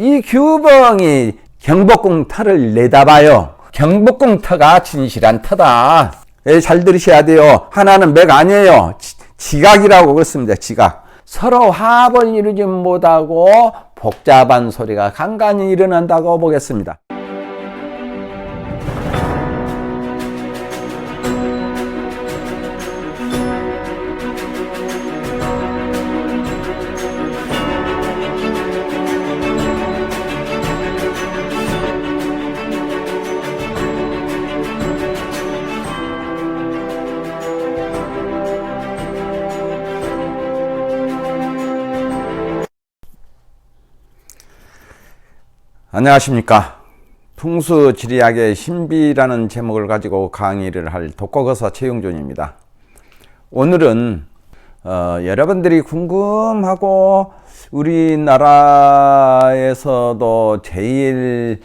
이 규봉이 경복궁 터를 내다봐요. 경복궁 터가 진실한 터다. 잘 들으셔야 돼요. 하나는 맥 아니에요. 지각이라고 그렇습니다. 지각. 서로 합을 이루지 못하고 복잡한 소리가 간간히 일어난다고 보겠습니다. 안녕하십니까. 풍수지리학의 신비라는 제목을 가지고 강의를 할 독거거사 최용준입니다. 오늘은 여러분들이 궁금하고 우리나라에서도 제일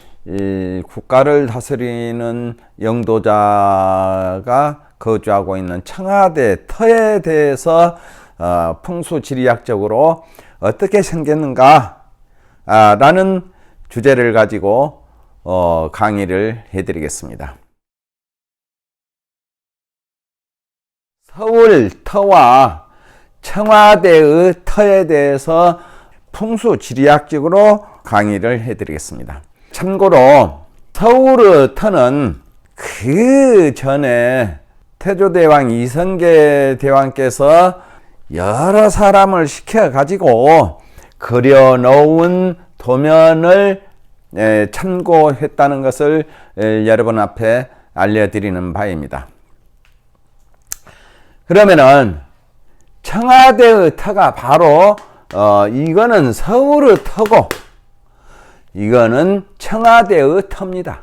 국가를 다스리는 영도자가 거주하고 있는 청와대 터에 대해서 풍수지리학적으로 어떻게 생겼는가 라는 주제를 가지고 강의를 해드리겠습니다. 서울 터와 청와대의 터에 대해서 풍수지리학적으로 강의를 해드리겠습니다. 참고로 서울의 터는 그 전에 태조대왕 이성계 대왕께서 여러 사람을 시켜가지고 그려놓은 도면을 참고했다는 것을 여러분 앞에 알려드리는 바입니다. 그러면은 청와대의 터가 바로 이거는 서울의 터고 이거는 청와대의 터입니다.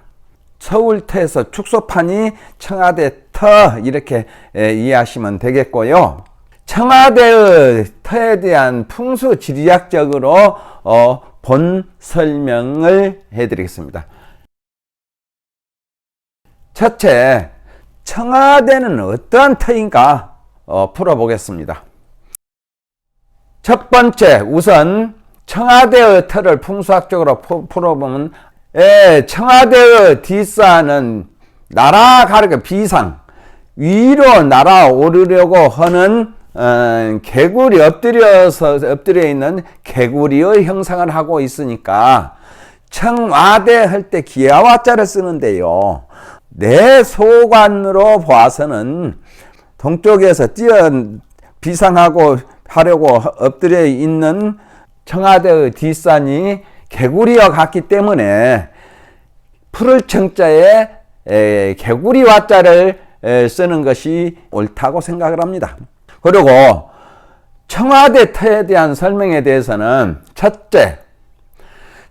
서울터에서 축소판이 청와대 터 이렇게 이해하시면 되겠고요. 청와대의 터에 대한 풍수지리학적으로 본 설명을 해드리겠습니다. 첫째, 청와대는 어떠한 터인가 풀어보겠습니다. 첫 번째, 우선 청와대의 터를 풍수학적으로 풀어보면 청와대의 뒷산은 날아가르게 비상, 위로 날아오르려고 하는 개구리 엎드려 있는 개구리의 형상을 하고 있으니까 청와대 할 때 기아와자를 쓰는데요. 내 소관으로 봐서는 동쪽에서 비상하고 하려고 엎드려 있는 청와대의 뒷산이 개구리와 같기 때문에 풀을 청자에 개구리 와자를 쓰는 것이 옳다고 생각을 합니다. 그리고 청와대 터에 대한 설명에 대해서는 첫째,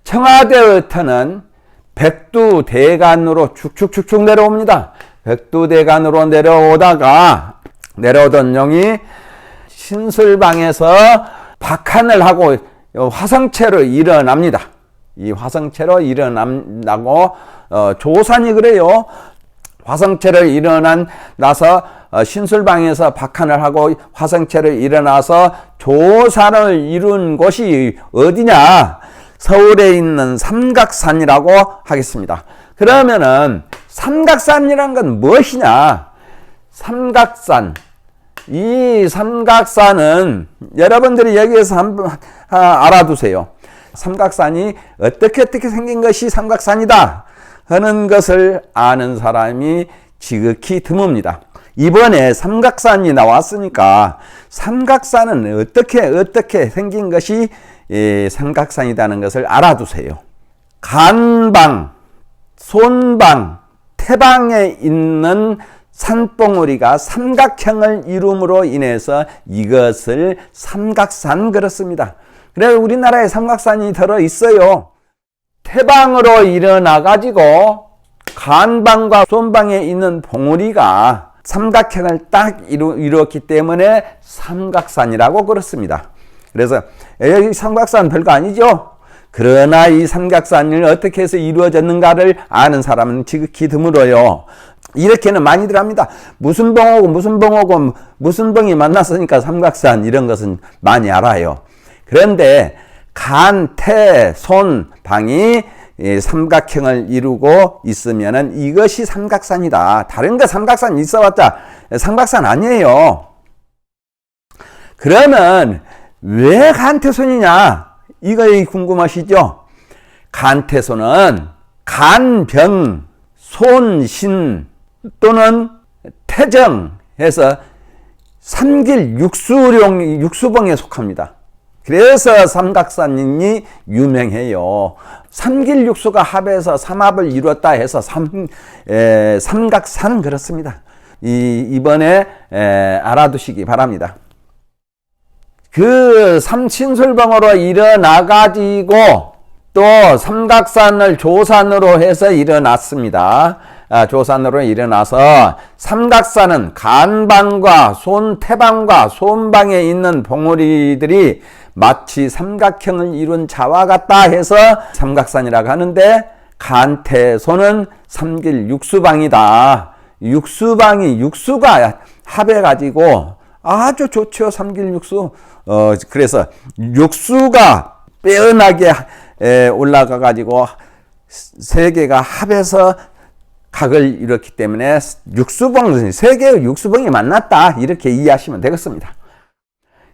청와대의 터는 백두대간으로 축축축축 내려옵니다. 백두대간으로 내려오던 용이 신술방에서 박한을 하고 화성체로 일어납니다. 이 화성체로 일어나고 조산이 그래요. 화성체를 일어나서 신술방에서 박한을 하고 화성체를 일어나서 조산을 이룬 곳이 어디냐? 서울에 있는 삼각산이라고 하겠습니다. 그러면은 삼각산이란 건 무엇이냐? 삼각산. 이 삼각산은 여러분들이 여기에서 한번 알아두세요. 삼각산이 어떻게 생긴 것이 삼각산이다 하는 것을 아는 사람이 지극히 드뭅니다. 이번에 삼각산이 나왔으니까 삼각산은 어떻게 생긴 것이 삼각산이라는 것을 알아두세요. 간방, 손방, 태방에 있는 산봉우리가 삼각형을 이룸으로 인해서 이것을 삼각산 그렇습니다. 그래서 우리나라에 삼각산이 들어있어요. 태방으로 일어나가지고 간방과 손방에 있는 봉우리가 삼각형을 딱 이루었기 때문에 삼각산이라고 그렇습니다. 그래서 여기 삼각산 별거 아니죠? 그러나 이 삼각산을 어떻게 해서 이루어졌는가를 아는 사람은 지극히 드물어요. 이렇게는 많이들 합니다. 무슨 봉하고 무슨 봉이 만났으니까 삼각산 이런 것은 많이 알아요. 그런데 간, 태, 손, 방이 삼각형을 이루고 있으면은 이것이 삼각산이다. 다른 거 삼각산 있어봤자 삼각산 아니에요. 그러면 왜 간태손이냐? 이거 궁금하시죠? 간태손은 간병, 손신 또는 태정해서 삼길 육수봉에 속합니다. 그래서 삼각산이 유명해요. 삼길육수가 합해서 삼합을 이루었다 해서 삼각산 그렇습니다. 이번에 알아두시기 바랍니다. 그 삼친술봉으로 일어나가지고 또 삼각산을 조산으로 해서 일어났습니다. 조산으로 일어나서 삼각산은 간방과 손태방과 손방에 있는 봉우리들이 마치 삼각형을 이룬 자와 같다 해서 삼각산이라고 하는데, 간태손은 삼길육수방이다. 육수가 합해가지고 아주 좋죠. 삼길육수. 그래서 육수가 빼어나게 올라가가지고 세 개가 합해서 각을 이뤘기 때문에 육수봉, 세 개의 육수봉이 만났다. 이렇게 이해하시면 되겠습니다.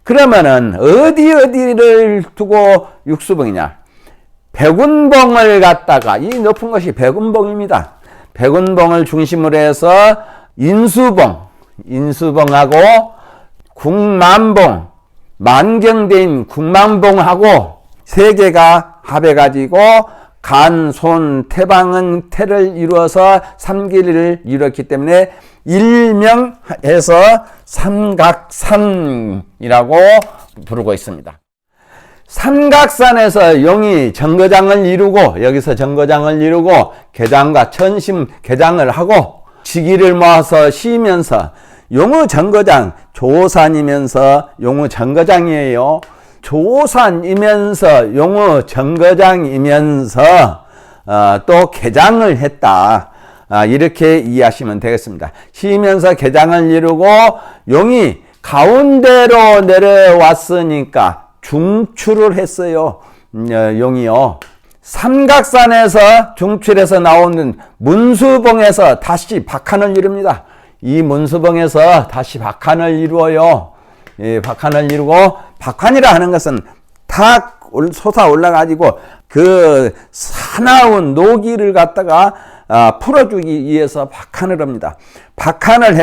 그러면은 어디를 두고 육수봉이냐? 백운봉을 갖다가, 이 높은 것이 백운봉입니다. 백운봉을 중심으로 해서 인수봉하고 국만봉, 만경대인 국만봉하고 세 개가 합해가지고 간, 손, 태방은 태를 이루어서 삼길을 이뤘기 때문에 일명해서 삼각산이라고 부르고 있습니다. 삼각산에서 용이 정거장을 이루고, 여기서 정거장을 이루고 개장과 천심 개장을 하고 시기를 모아서 쉬면서 용의 정거장, 조산이면서 용의 정거장이에요. 조산이면서 용의 정거장이면서 또 개장을 했다. 이렇게 이해하시면 되겠습니다. 쉬면서 개장을 이루고 용이 가운데로 내려왔으니까 중출을 했어요. 용이요. 삼각산에서 중출해서 나오는 문수봉에서 다시 박한을 이룹니다. 이 문수봉에서 다시 박한을 이루어요. 박한을 이루고, 박한이라 하는 것은 탁 솟아 올라가지고 그 사나운 노기를 갖다가 풀어주기 위해서 박한을 합니다. 박한을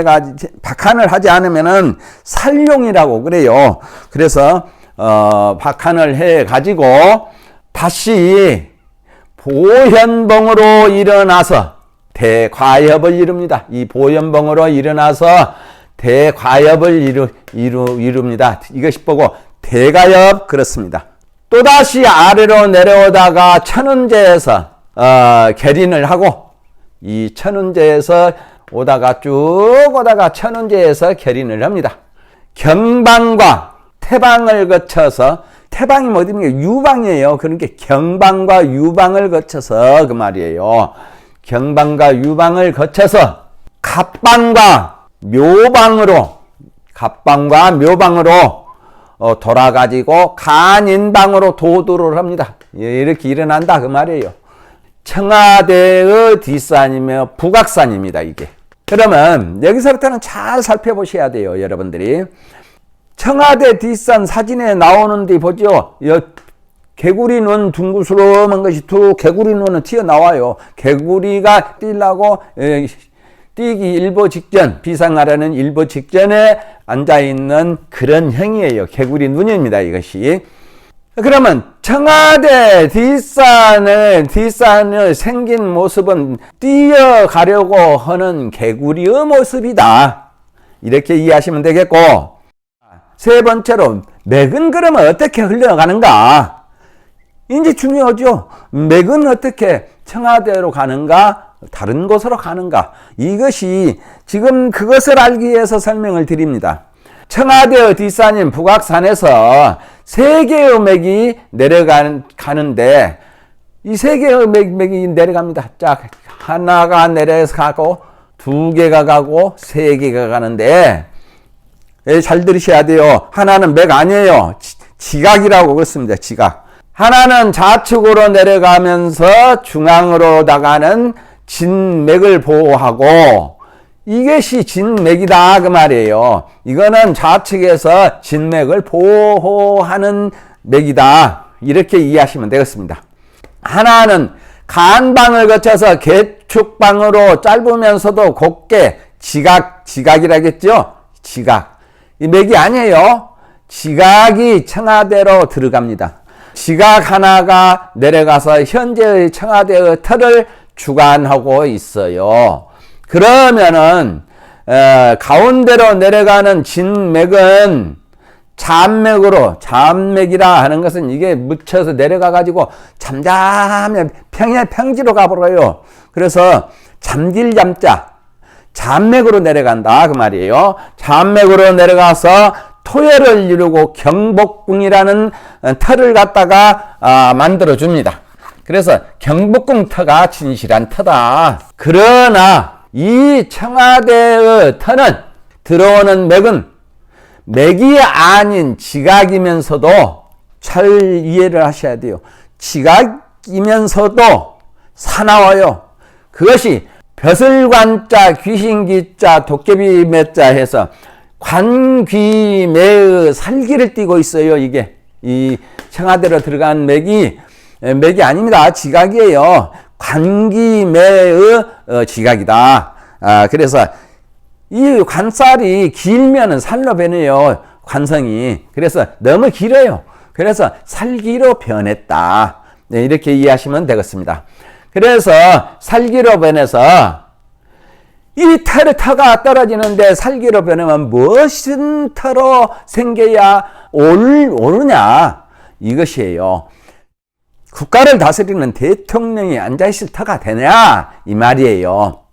하지 않으면은 살용이라고 그래요. 그래서 박한을 해가지고 다시 보현봉으로 일어나서 대과엽을 이룹니다. 이 보현봉으로 일어나서 대과엽을 이룹니다. 이것이 보고 대과엽 그렇습니다. 또다시 아래로 내려오다가 천운제에서 계린을 하고, 이 천운제에서 오다가 쭉 오다가 천운제에서 계린을 합니다. 경방과 태방을 거쳐서, 태방이 어디입니까? 유방이에요. 그러니까 경방과 유방을 거쳐서 그 말이에요. 경방과 유방을 거쳐서 갑방과 묘방으로 돌아가지고 간인방으로 도도를 합니다. 이렇게 일어난다 그 말이에요. 청와대의 뒷산이며 북악산입니다. 이게. 그러면 여기서부터는 잘 살펴보셔야 돼요. 여러분들이. 청와대 뒷산 사진에 나오는데 보죠. 개구리 눈 둥그스름한 것이 두 개구리 눈은 튀어나와요. 개구리가 뛰려고 뛰기 일보 직전, 비상하려는 일보 직전에 앉아있는 그런 형이에요. 개구리 눈입니다. 이것이. 그러면 청와대 뒷산의 생긴 모습은 뛰어가려고 하는 개구리의 모습이다. 이렇게 이해하시면 되겠고, 세 번째로 맥은 그러면 어떻게 흘러가는가? 이제 중요하죠. 맥은 어떻게 청와대로 가는가? 다른 곳으로 가는가? 이것이 지금 그것을 알기 위해서 설명을 드립니다. 청와대의 뒷산인 북악산에서 세 개의 맥이 내려가는데, 이 세 개의 맥이 내려갑니다. 쫙 하나가 내려서 가고, 두 개가 가고, 세 개가 가는데, 잘 들으셔야 돼요. 하나는 맥 아니에요. 지각이라고 그렇습니다. 지각. 하나는 좌측으로 내려가면서 중앙으로 나가는 진맥을 보호하고 이것이 진맥이다 그 말이에요. 이거는 좌측에서 진맥을 보호하는 맥이다 이렇게 이해하시면 되겠습니다. 하나는 간방을 거쳐서 개축방으로 짧으면서도 곱게 지각이라겠죠. 지각. 이 맥이 아니에요. 지각이 청와대로 들어갑니다. 지각 하나가 내려가서 현재의 청와대의 터를 주관하고 있어요. 그러면은 가운데로 내려가는 진맥은 잠맥이라 하는 것은 이게 묻혀서 내려가 가지고 잠잠해 평지로 가버려요. 그래서 잠길 잠자 잠맥으로 내려간다 그 말이에요. 잠맥으로 내려가서 토열을 이루고 경복궁이라는 터를 갖다가 만들어 줍니다. 그래서 경복궁 터가 진실한 터다. 그러나 이 청와대의 터는 들어오는 맥은 맥이 아닌 지각이면서도 잘 이해를 하셔야 돼요. 지각이면서도 사나워요. 그것이 벼슬관자, 귀신기자, 도깨비 매자 해서 관귀매의 살기를 띠고 있어요. 이게 이 청와대로 들어간 맥이 아닙니다. 지각이에요. 관귀매의 지각이다. 그래서 이 관살이 길면은 살로 변해요. 관성이. 그래서 너무 길어요. 그래서 살기로 변했다. 네, 이렇게 이해하시면 되겠습니다. 그래서 살기로 변해서 이 터가 떨어지는데 살기로 변하면 무엇은 터로 생겨야 오르냐 이것이에요. 국가를 다스리는 대통령이 앉아있을 터가 되냐 이 말이에요.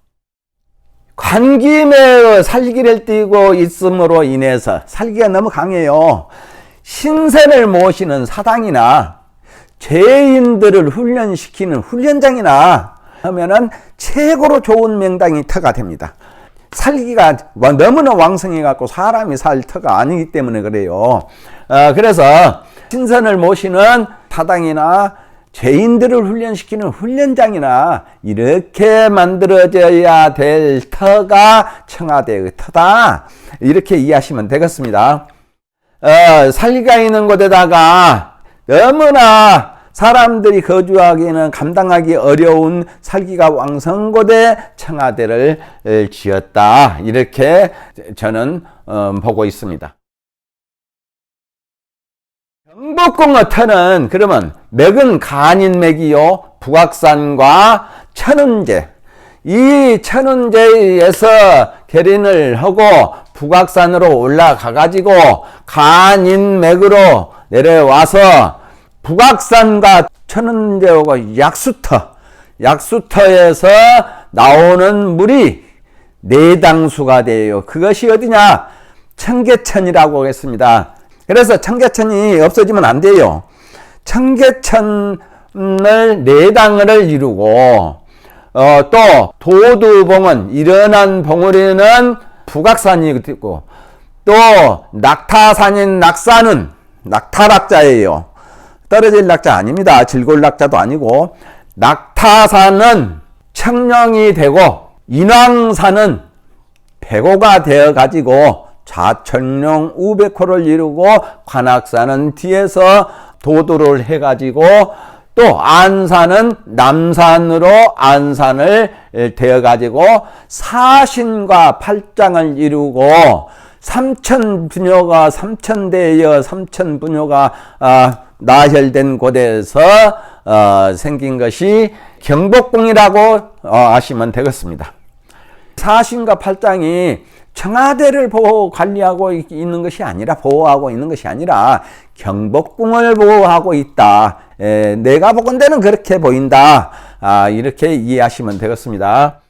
관기매의 살기를 띠고 있음으로 인해서 살기가 너무 강해요. 신선을 모시는 사당이나 죄인들을 훈련시키는 훈련장이나 하면은 최고로 좋은 명당이 터가 됩니다. 살기가 너무나 왕성해 갖고 사람이 살 터가 아니기 때문에 그래요. 그래서 신선을 모시는 사당이나 죄인들을 훈련시키는 훈련장이나 이렇게 만들어져야 될 터가 청와대의 터다. 이렇게 이해하시면 되겠습니다. 살기가 있는 곳에다가 너무나 사람들이 거주하기에는 감당하기 어려운 살기가 왕성 곳에 청와대를 지었다. 이렇게 저는 보고 있습니다. 경복궁의 터는 그러면 맥은 간인맥이요 북악산과 천운제 이 천운제에서 계린을 하고 북악산으로 올라가 가지고 간인맥으로 내려와서 북악산과 천운제하고 약수터에서 나오는 물이 내당수가 돼요. 그것이 어디냐? 청계천이라고 했습니다. 그래서 청계천이 없어지면 안 돼요. 청계천을 내당을 이루고 또 도두봉은 일어난 봉우리는 북악산이 있고 또 낙타산인 낙산은 낙타락자예요. 떨어질 낙자 아닙니다. 즐거울 낙자도 아니고 낙타산은 청령이 되고 인왕산은 백호가 되어 가지고 좌천룡 우백호를 이루고 관악산은 뒤에서 도도를 해 가지고 또 안산은 남산으로 안산을 되어 가지고 사신과 팔장을 이루고 삼천부녀가 삼천대여 삼천부녀가 나혈된 곳에서 생긴 것이 경복궁이라고 아시면 되겠습니다. 사신과 팔장이 청와대를 관리하고 있는 것이 아니라 보호하고 있는 것이 아니라 경복궁을 보호하고 있다. 내가 보건대는 그렇게 보인다. 이렇게 이해하시면 되겠습니다.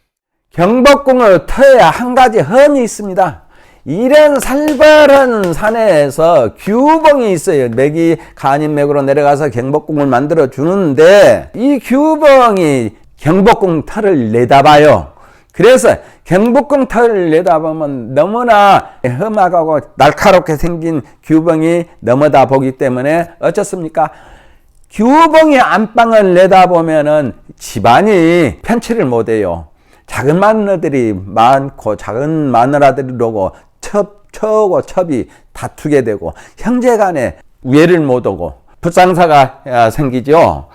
경복궁의 터에 한 가지 헌이 있습니다. 이런 살벌한 산에서 규봉이 있어요. 맥이 간인맥으로 내려가서 경복궁을 만들어 주는데 이 규봉이 경복궁 터를 내다봐요. 그래서 경복궁 터를 내다보면 너무나 험악하고 날카롭게 생긴 규봉이 넘어다 보기 때문에 어쩌습니까? 규봉의 안방을 내다보면은 집안이 편치를 못해요. 작은 마누라들이 많고 작은 마누라들이로고 처하고 첩이 다투게 되고 형제간에 우애를 못 오고 불상사가 생기죠.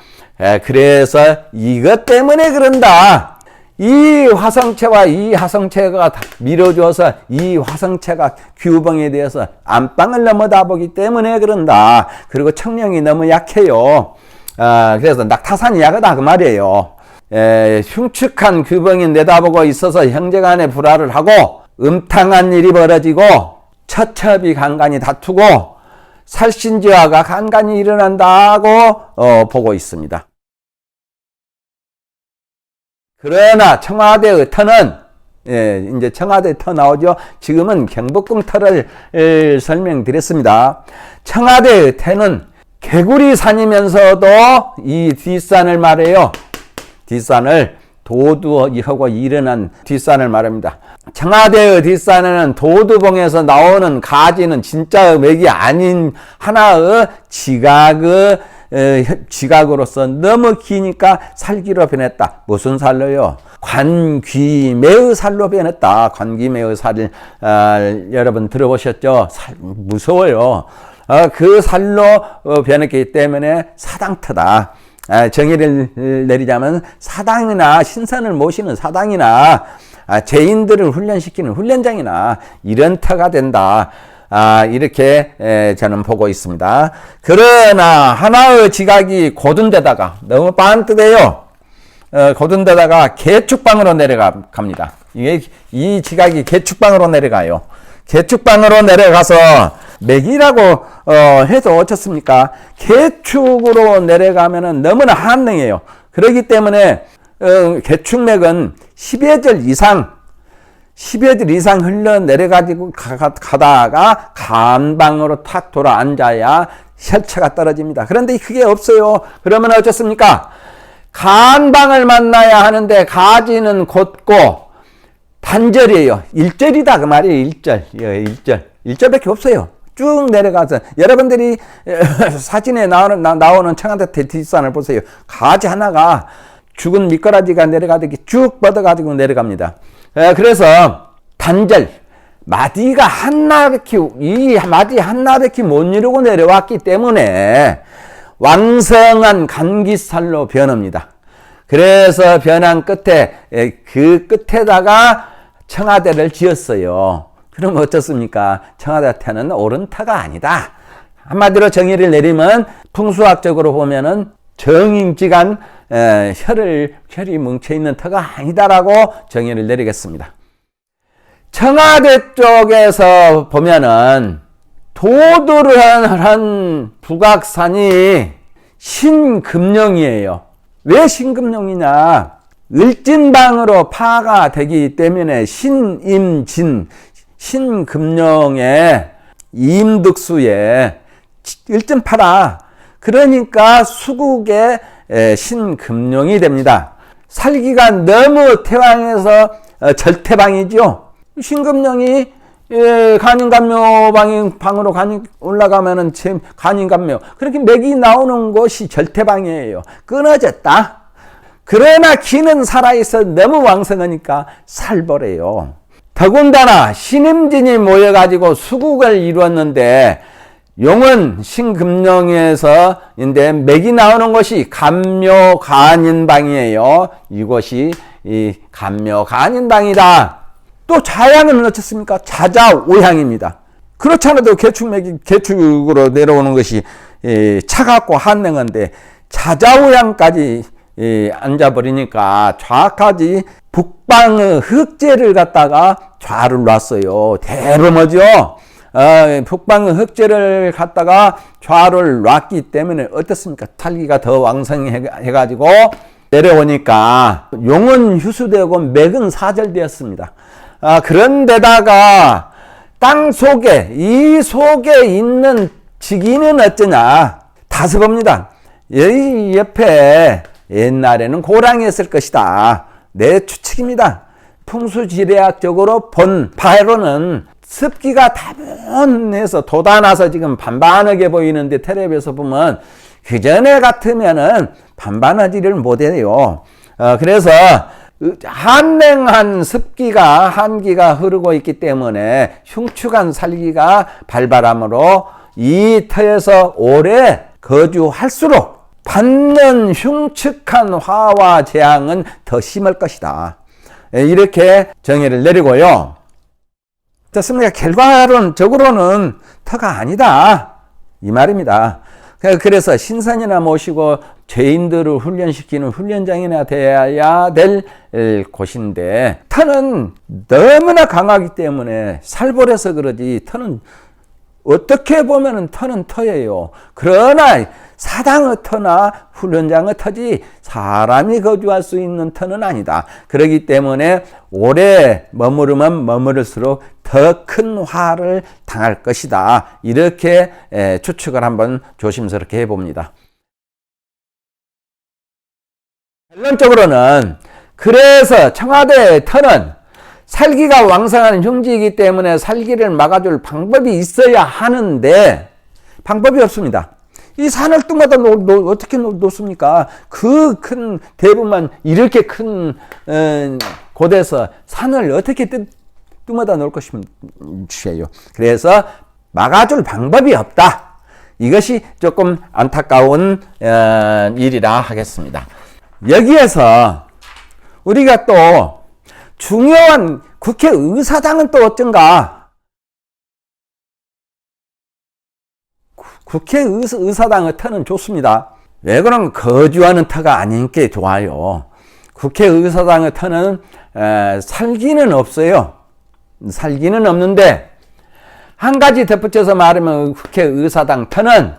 그래서 이것 때문에 그런다. 이 화성체와 이 화성체가 밀어줘서 이 화성체가 규봉에 대해서 안방을 넘어다보기 때문에 그런다. 그리고 청령이 너무 약해요. 그래서 낙타산이 약하다 그 말이에요. 흉측한 규봉이 내다보고 있어서 형제간에 불화를 하고 음탕한 일이 벌어지고 처첩이 간간히 다투고 살신지화가 간간히 일어난다고 보고 있습니다. 그러나 청와대의 터는 이제 청와대 터 나오죠. 지금은 경복궁 터를 설명드렸습니다. 청와대의 터는 개구리산이면서도 이 뒷산을 말해요. 뒷산을 도두하고 일어난 뒷산을 말합니다. 청와대의 뒷산에는 도두봉에서 나오는 가지는 진짜의 맥이 아닌 하나의 지각으로서 너무 기니까 살기로 변했다. 무슨 살로요? 관귀매의 살로 변했다. 관귀매의 살, 여러분 들어보셨죠? 무서워요. 그 살로 변했기 때문에 사당터다. 정의를 내리자면 사당이나 신선을 모시는 사당이나 죄인들을 훈련시키는 훈련장이나 이런 터가 된다. 이렇게 저는 보고 있습니다. 그러나 하나의 지각이 고든 데다가 너무 반듯해요. 고든 데다가 개축방으로 내려갑니다. 이 지각이 개축방으로 내려가요. 개축방으로 내려가서 맥이라고 해도 어떻습니까? 개축으로 내려가면은 너무나 한능해요. 그렇기 때문에 개축맥은 10여 절 이상 흘러내려가지고 가다가 간방으로 탁 돌아 앉아야 혈처가 떨어집니다. 그런데 그게 없어요. 그러면 어떻습니까? 간방을 만나야 하는데 가지는 곧고 단절이에요. 1절이다 그 말이에요. 1절밖에 없어요. 쭉 내려가서 여러분들이 사진에 나오는 청와대 뒷산을 보세요. 가지 하나가 죽은 미꾸라지가 내려가듯이 쭉 뻗어가지고 내려갑니다. 그래서 단절 마디가 이 마디 한나백히 못 이루고 내려왔기 때문에 왕성한 간기살로 변합니다. 그래서 변한 끝에 그 끝에다가 청와대를 지었어요. 그럼 어떻습니까? 청와대는 옳은 터가 아니다. 한마디로 정의를 내리면 풍수학적으로 보면은 정임지간 혈이 뭉쳐있는 터가 아니다라고 정의를 내리겠습니다. 청와대 쪽에서 보면은 도도를 한 북악산이 신금룡이에요. 왜 신금룡이냐? 을진방으로 파가 되기 때문에 신금룡의 임득수에 을진파라. 그러니까 수국의 신금룡이 됩니다. 살기가 너무 태왕에서 절태방이죠. 신금룡이 간인감묘방으로 올라가면은 간인감묘 그렇게 맥이 나오는 곳이 절태방이에요. 끊어졌다. 그러나 기는 살아있어 너무 왕성하니까 살벌해요. 더군다나 신임진이 모여가지고 수국을 이루었는데 용은 신금룡에서인데 맥이 나오는 곳이 감묘간인방이에요. 이곳이 이 감묘간인방이다. 또 자양은 어떻습니까? 자자오향입니다. 그렇지 않아도 개축으로 내려오는 것이 차갑고 한냉한데 자자오향까지 앉아버리니까 좌까지 북방의 흑제를 갖다가 좌를 놨어요. 대범하죠? 북방의 흑제를 갖다가 좌를 놨기 때문에 어떻습니까? 살기가 더 왕성해가지고 내려오니까 용은 휴수되고 맥은 사절되었습니다. 그런데다가 땅 속에 이 속에 있는 지기는 어쩌냐? 다섯봅니다. 여기 옆에 옛날에는 고랑이었을 것이다. 내 추측입니다. 풍수지리학적으로 본 바로는 습기가 다분해서 돋아나서 지금 반반하게 보이는데 텔레비에서 보면 그 전에 같으면은 반바느질을 못해요. 그래서 한랭한 습기가 한기가 흐르고 있기 때문에 흉측한 살기가 발발함으로 이 터에서 오래 거주할수록 받는 흉측한 화와 재앙은 더 심할 것이다. 이렇게 정의를 내리고요. 좋습니다. 결과론적으로는 터가 아니다, 이 말입니다. 그래서 신선이나 모시고 죄인들을 훈련시키는 훈련장이나 되어야 될 곳인데, 터는 너무나 강하기 때문에 살벌해서 그러지, 터는 어떻게 보면 터는 터예요. 그러나 사당의 터나 훈련장의 터지 사람이 거주할 수 있는 터는 아니다. 그렇기 때문에 오래 머무르면 머무를수록 더 큰 화를 당할 것이다. 이렇게 추측을 한번 조심스럽게 해봅니다. 결론적으로는 그래서 청와대의 터는 살기가 왕성한 흉지이기 때문에 살기를 막아줄 방법이 있어야 하는데 방법이 없습니다. 이 산을 뚱마다 어떻게 놓습니까? 그 큰 대부만 이렇게 큰 곳에서 산을 어떻게 뚱마다 놓을 것이에요. 그래서 막아줄 방법이 없다. 이것이 조금 안타까운 일이라 하겠습니다. 여기에서 우리가 또 중요한 국회의사당은 또 어쩐가? 국회의사당의 터는 좋습니다. 왜 그러면 거주하는 터가 아니니까 좋아요. 국회의사당의 터는 살기는 없어요. 살기는 없는데 한 가지 덧붙여서 말하면 국회의사당 터는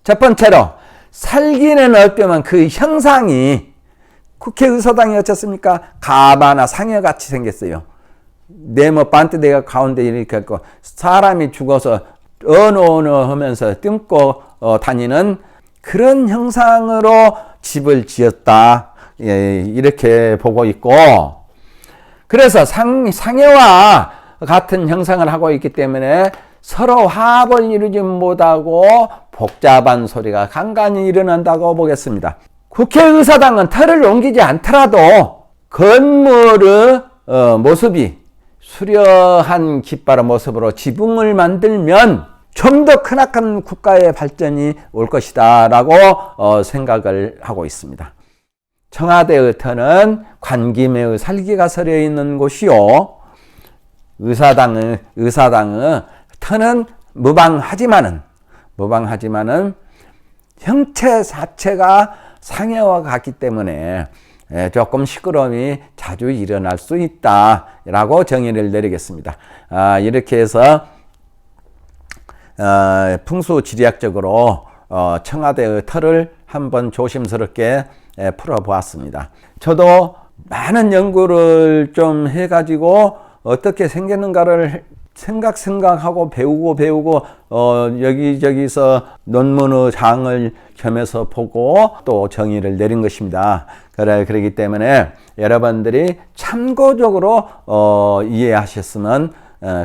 첫 번째로 살기는 없지만 그 형상이 국회의사당이 어떻습니까? 가바나 상여같이 생겼어요. 네모 반대대가 가운데 이렇게 있고 사람이 죽어서 어느 하면서 뜸고 다니는 그런 형상으로 집을 지었다. 이렇게 보고 있고, 그래서 상여와 같은 형상을 하고 있기 때문에 서로 화합을 이루지 못하고 복잡한 소리가 간간히 일어난다고 보겠습니다. 국회의사당은 터를 옮기지 않더라도 건물의 모습이 수려한 깃발의 모습으로 지붕을 만들면 좀 더 크나큰 국가의 발전이 올 것이다 라고 생각을 하고 있습니다. 청와대의 터는 관기매의 살기가 서려 있는 곳이요, 의사당의 터는 무방하지만은 형체 자체가 상해와 같기 때문에 조금 시끄러움이 자주 일어날 수 있다라고 정의를 내리겠습니다. 이렇게 해서 풍수지리학적으로 청와대의 터를 한번 조심스럽게 풀어보았습니다. 저도 많은 연구를 좀 해가지고 어떻게 생겼는가를 생각하고 배우고 여기저기서 논문의 장을 겸해서 보고 또 정의를 내린 것입니다. 그렇기 때문에 여러분들이 참고적으로 이해하셨으면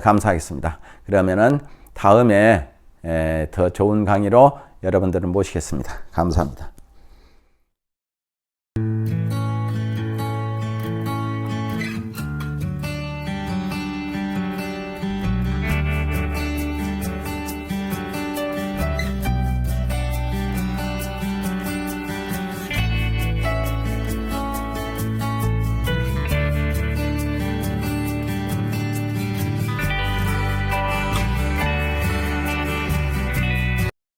감사하겠습니다. 그러면은 다음에 더 좋은 강의로 여러분들을 모시겠습니다. 감사합니다.